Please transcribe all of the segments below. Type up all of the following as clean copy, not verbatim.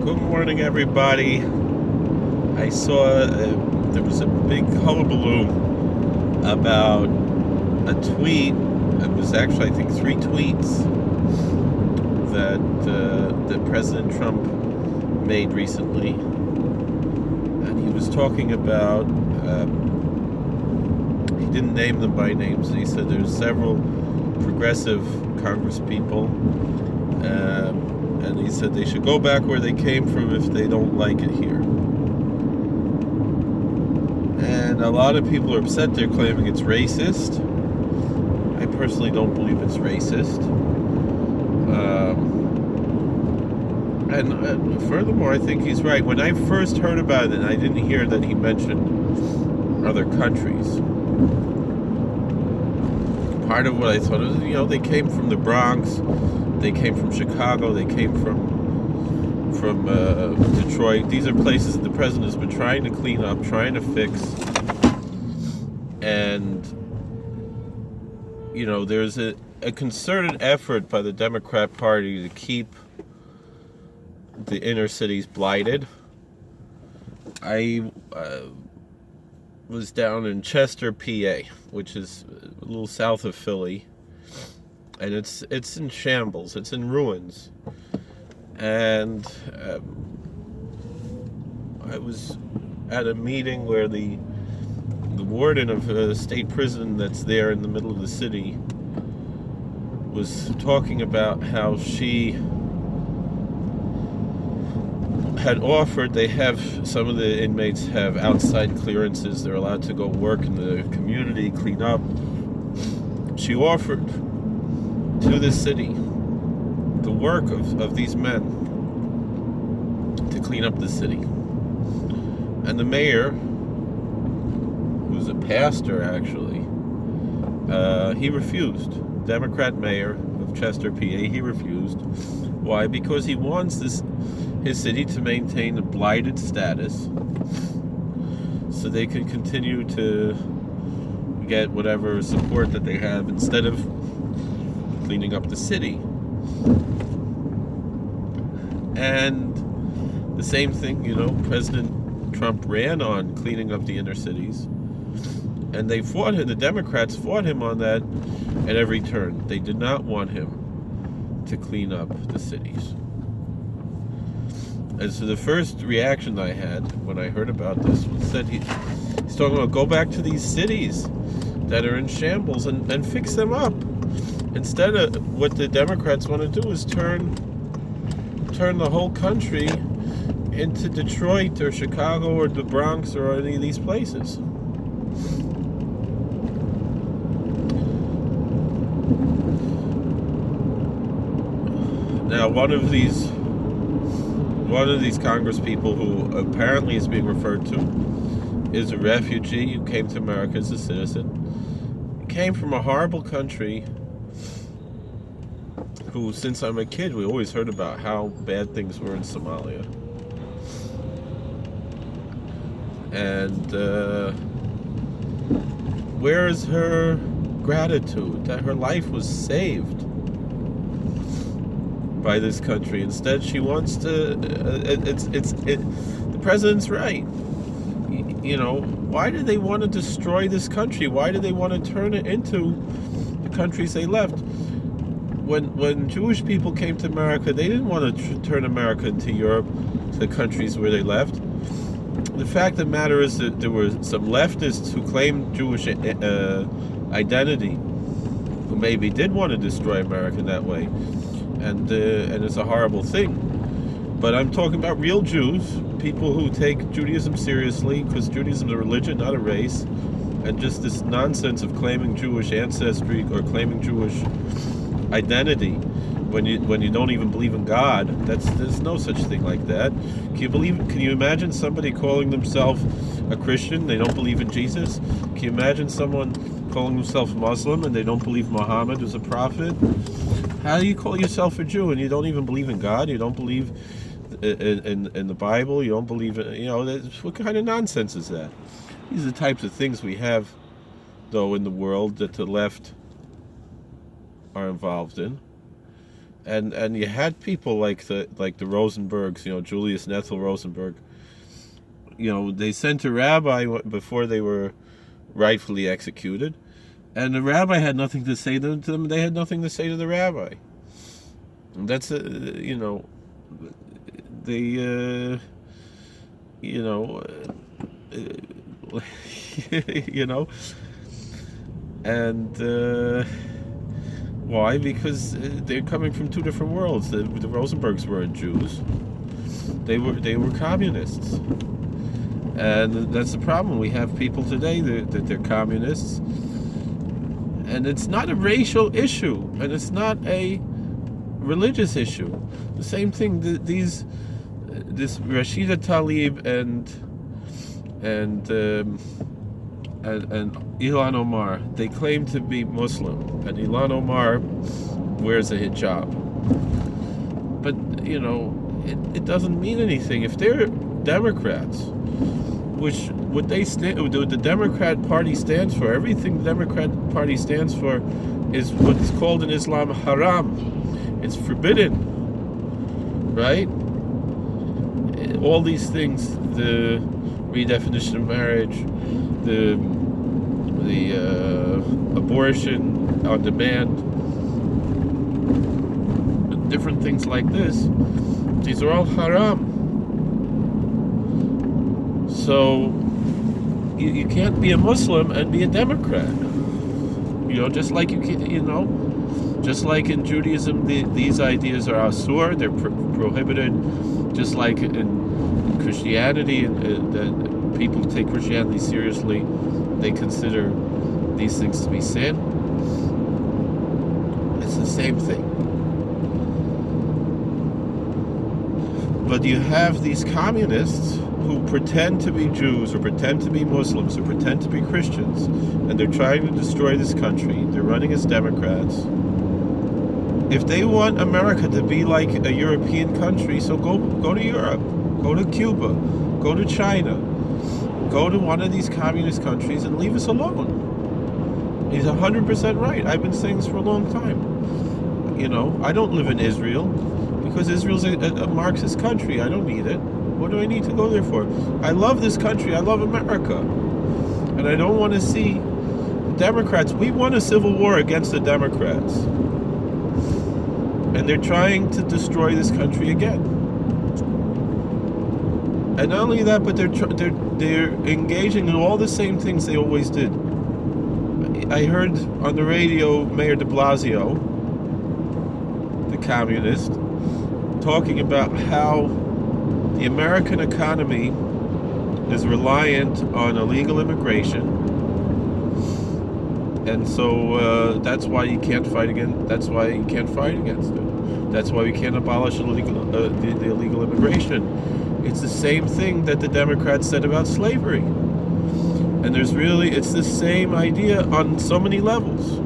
Good morning, everybody. I saw there was a big hullabaloo about a tweet. It was actually, I think, three tweets that President Trump made recently, and he was talking about. He didn't name them by names. He said there's several progressive congresspeople. And he said they should go back where they came from if they don't like it here. And a lot of people are upset. They're claiming it's racist. I personally don't believe it's racist. And furthermore, I think he's right. When I first heard about it, I didn't hear that he mentioned other countries. Part of what I thought was, they came from the Bronx. They came from Chicago. They came from Detroit. These are places that the president has been trying to clean up, trying to fix. And, there's a concerted effort by the Democrat Party to keep the inner cities blighted. I was down in Chester, PA, which is a little south of Philly. And it's in shambles. It's in ruins. And I was at a meeting where the warden of a state prison that's there in the middle of the city was talking about how she had offered. Some of the inmates have outside clearances. They're allowed to go work in the community, clean up. She offered to the city the work of these men to clean up the city. And the mayor, who's a pastor actually, he refused. Democrat mayor of Chester, PA, he refused. Why? Because he wants his city to maintain a blighted status so they can continue to get whatever support that they have instead of cleaning up the city. And the same thing, President Trump ran on cleaning up the inner cities, and the Democrats fought him on that at every turn. They did not want him to clean up the cities. And so the first reaction I had when I heard about this was that he's talking about go back to these cities that are in shambles and fix them up. Instead of what the Democrats want to do is turn the whole country into Detroit or Chicago or the Bronx or any of these places. Now, one of these Congress people who apparently is being referred to is a refugee who came to America as a citizen. He came from a horrible country who, since I'm a kid, we always heard about how bad things were in Somalia. And where is her gratitude that her life was saved by this country? Instead, she wants to. The president's right. Why do they want to destroy this country? Why do they want to turn it into the countries they left? When Jewish people came to America, they didn't want to turn America into Europe, to the countries where they left. The fact of the matter is that there were some leftists who claimed Jewish identity, who maybe did want to destroy America that way, and it's a horrible thing. But I'm talking about real Jews, people who take Judaism seriously, because Judaism is a religion, not a race, and just this nonsense of claiming Jewish ancestry or claiming Jewish identity when you don't even believe in God. There's no such thing like that. Can you imagine somebody calling themselves a Christian? They don't believe in Jesus. Can you imagine someone calling themselves Muslim and they don't believe Muhammad was a prophet? How do you call yourself a Jew and you don't even believe in God? You don't believe in the Bible? You don't believe in, what kind of nonsense is that? These are the types of things we have, though, in the world that the left are involved in. and you had people like the Rosenbergs, Julius and Ethel Rosenberg. They sent a rabbi before they were rightfully executed, and the rabbi had nothing to say to them. They had nothing to say to the rabbi. And that's they and why? Because they're coming from two different worlds. The Rosenbergs weren't Jews; they were communists, and that's the problem. We have people today that they're communists, and it's not a racial issue, and it's not a religious issue. The same thing. This Rashida Tlaib and Ilhan Omar, they claim to be Muslim, and Ilhan Omar wears a hijab. But it doesn't mean anything if they're Democrats, what the Democrat Party stands for. Everything the Democrat Party stands for is what's called in Islam haram. It's forbidden, right? All these things, the redefinition of marriage, the abortion on demand, different things like this, these are all haram. So you can't be a Muslim and be a Democrat. Just like just like in Judaism, these ideas are asur, they're prohibited. Just like in Christianity, that people take Christianity seriously, they consider these things to be sin. It's the same thing. But you have these communists who pretend to be Jews or pretend to be Muslims or pretend to be Christians, and they're trying to destroy this country. They're running as Democrats. If they want America to be like a European country, so go to Europe, go to Cuba, go to China, go to one of these communist countries and leave us alone. He's 100% right. I've been saying this for a long time. I don't live in Israel because Israel's a Marxist country. I don't need it. What do I need to go there for? I love this country. I love America. And I don't want to see Democrats. We won a civil war against the Democrats. And they're trying to destroy this country again. And not only that, but they're engaging in all the same things they always did. I heard on the radio Mayor de Blasio, the communist, talking about how the American economy is reliant on illegal immigration, and so that's why you can't fight against. That's why you can't fight against it. That's why we can't abolish the illegal immigration. It's the same thing that the Democrats said about slavery, and it's the same idea on so many levels.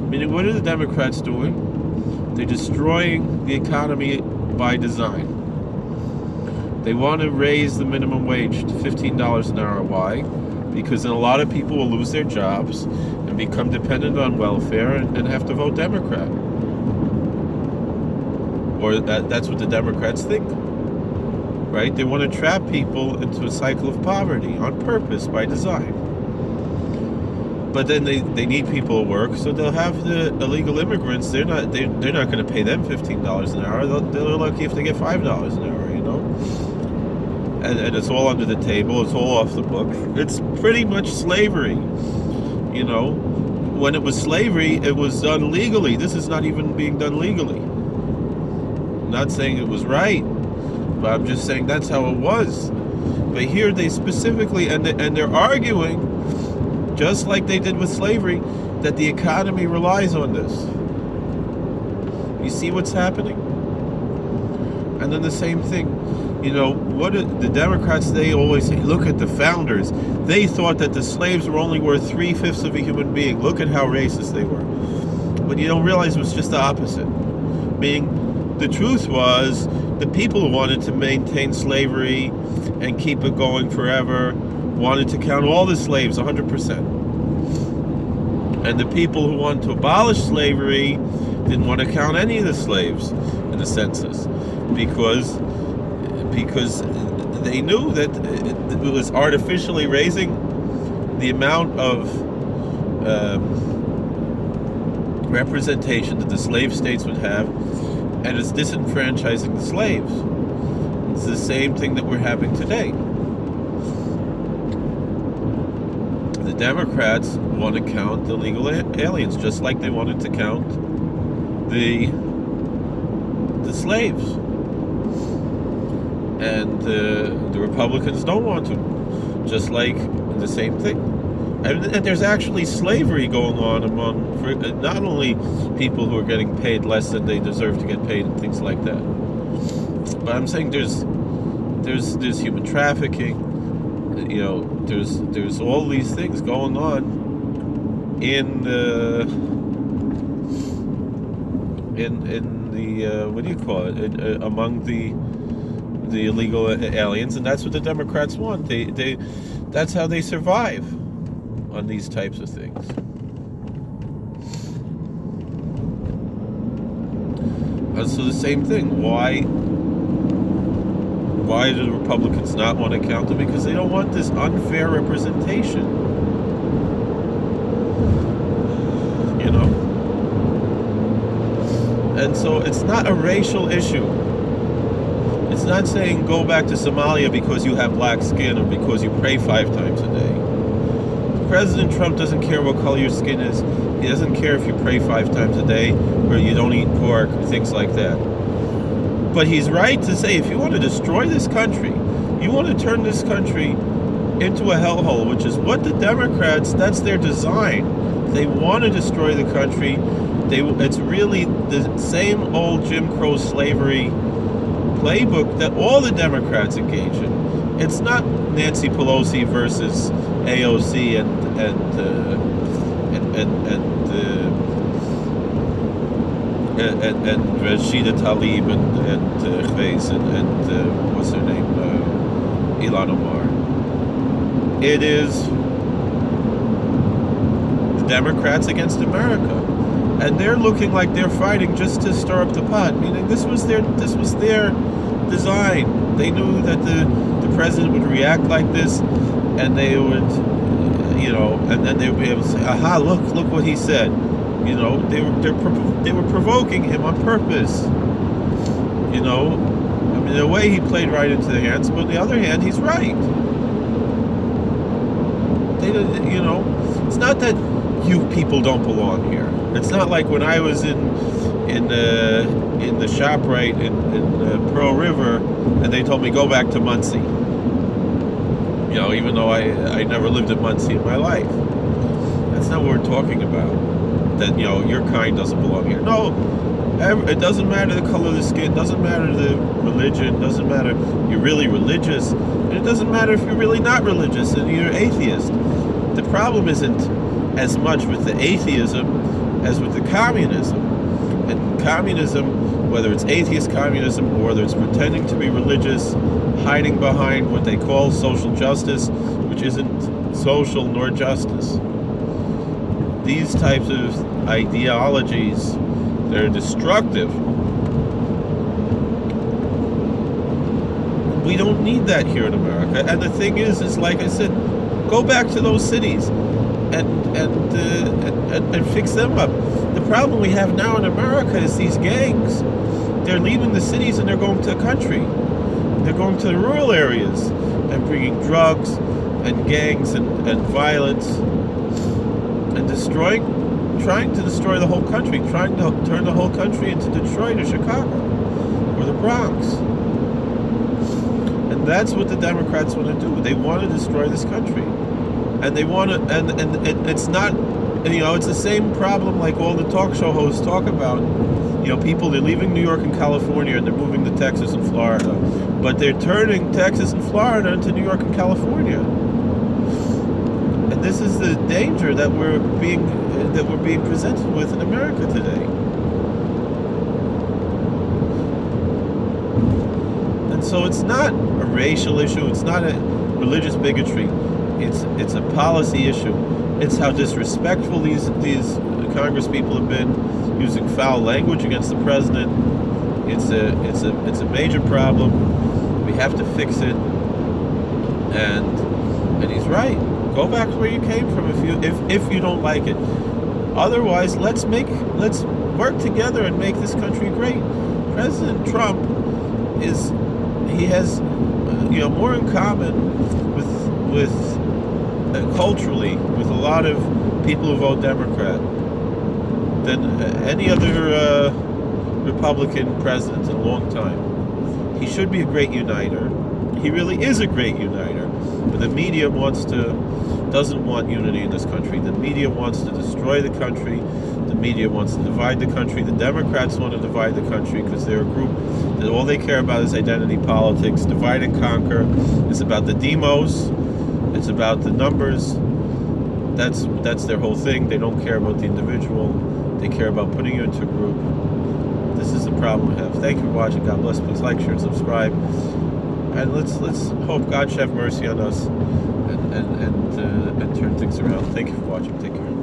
Meaning, what are the Democrats doing? They're destroying the economy by design. They want to raise the minimum wage to $15 an hour. Why? Because then a lot of people will lose their jobs and become dependent on welfare and have to vote Democrat. Or that's what the Democrats think. Right? They want to trap people into a cycle of poverty on purpose, by design. But then they need people to work, so they'll have the illegal immigrants. They're not going to pay them $15 an hour. They're lucky if they get $5 an hour. And it's all under the table. It's all off the books. It's pretty much slavery. When it was slavery, it was done legally. This is not even being done legally. I'm not saying it was right, but I'm just saying that's how it was. But here they specifically, and they're arguing, just like they did with slavery, that the economy relies on this. You see what's happening? And then the same thing, what the Democrats, they always say, look at the founders. They thought that the slaves were only worth 3/5 of a human being. Look at how racist they were. But you don't realize it was just the opposite. Meaning, the truth was, the people who wanted to maintain slavery and keep it going forever wanted to count all the slaves 100%. And the people who wanted to abolish slavery didn't want to count any of the slaves in the census because they knew that it was artificially raising the amount of representation that the slave states would have, and it's disenfranchising the slaves. It's the same thing that we're having today. The Democrats want to count the illegal aliens just like they wanted to count the slaves. And the Republicans don't want to. Just like the same thing. And there's actually slavery going on among not only people who are getting paid less than they deserve to get paid and things like that. But I'm saying there's human trafficking. You know, there's all these things going on in the what do you call it? Among the illegal aliens, and that's what the Democrats want. They that's how they survive on these types of things. So the same thing. Why do the Republicans not want to count them? Because they don't want this unfair representation. You know? And so it's not a racial issue. It's not saying go back to Somalia because you have black skin or because you pray 5 times a day. President Trump doesn't care what color your skin is. He doesn't care if you pray 5 times a day or you don't eat pork or things like that. But he's right to say if you want to destroy this country, you want to turn this country into a hellhole, which is what the Democrats, that's their design. They want to destroy the country. It's really the same old Jim Crow slavery playbook that all the Democrats engage in. It's not Nancy Pelosi versus AOC and Rashida Tlaib and what's her name, Ilhan Omar. It is the Democrats against America, and they're looking like they're fighting just to stir up the pot. Meaning this was their design. They knew that the president would react like this, and they would, and then they would be able to say, "Aha! Look what he said." You know, they were provoking him on purpose. You know, I mean, in a way he played right into their hands, but on the other hand, he's right. It's not that you people don't belong here. It's not like when I was in the ShopRite in Pearl River, and they told me go back to Muncie. You know, even though I never lived in Muncie in my life. That's not what we're talking about. That, your kind doesn't belong here. No, it doesn't matter the color of the skin, doesn't matter the religion, doesn't matter if you're really religious, and it doesn't matter if you're really not religious and you're atheist. The problem isn't as much with the atheism as with the communism. And communism, whether it's atheist communism or whether it's pretending to be religious, hiding behind what they call social justice, which isn't social nor justice. These types of ideologies, they're destructive. We don't need that here in America. And the thing is like I said, go back to those cities and fix them up. The problem we have now in America is these gangs. They're leaving the cities and they're going to the country. They're going to the rural areas and bringing drugs and gangs and violence and trying to destroy the whole country, trying to turn the whole country into Detroit or Chicago or the Bronx. And that's what the Democrats want to do. They want to destroy this country. And they want to, and it's not, it's the same problem like all the talk show hosts talk about. People, they're leaving New York and California and they're moving to Texas and Florida. But they're turning Texas and Florida into New York and California. And this is the danger that we're being presented with in America today. And so it's not a racial issue, it's not a religious bigotry, it's a policy issue. It's how disrespectful these Congress people have been using foul language against the president. It's a major problem. We have to fix it. And he's right. Go back to where you came from if you don't like it. Otherwise, let's work together and make this country great. President Trump has more in common with culturally with a lot of people who vote Democrat than any other Republican president in a long time. He should be a great uniter. He really is a great uniter. But the media doesn't want unity in this country. The media wants to destroy the country. The media wants to divide the country. The Democrats want to divide the country because they're a group that all they care about is identity politics, divide and conquer. It's about the demos. It's about the numbers. That's their whole thing. They don't care about the individual. They care about putting you into a group. This is the problem we have. Thank you for watching. God bless. Please like, share, and subscribe. And let's hope God should have mercy on us and turn things around. Thank you for watching. Take care.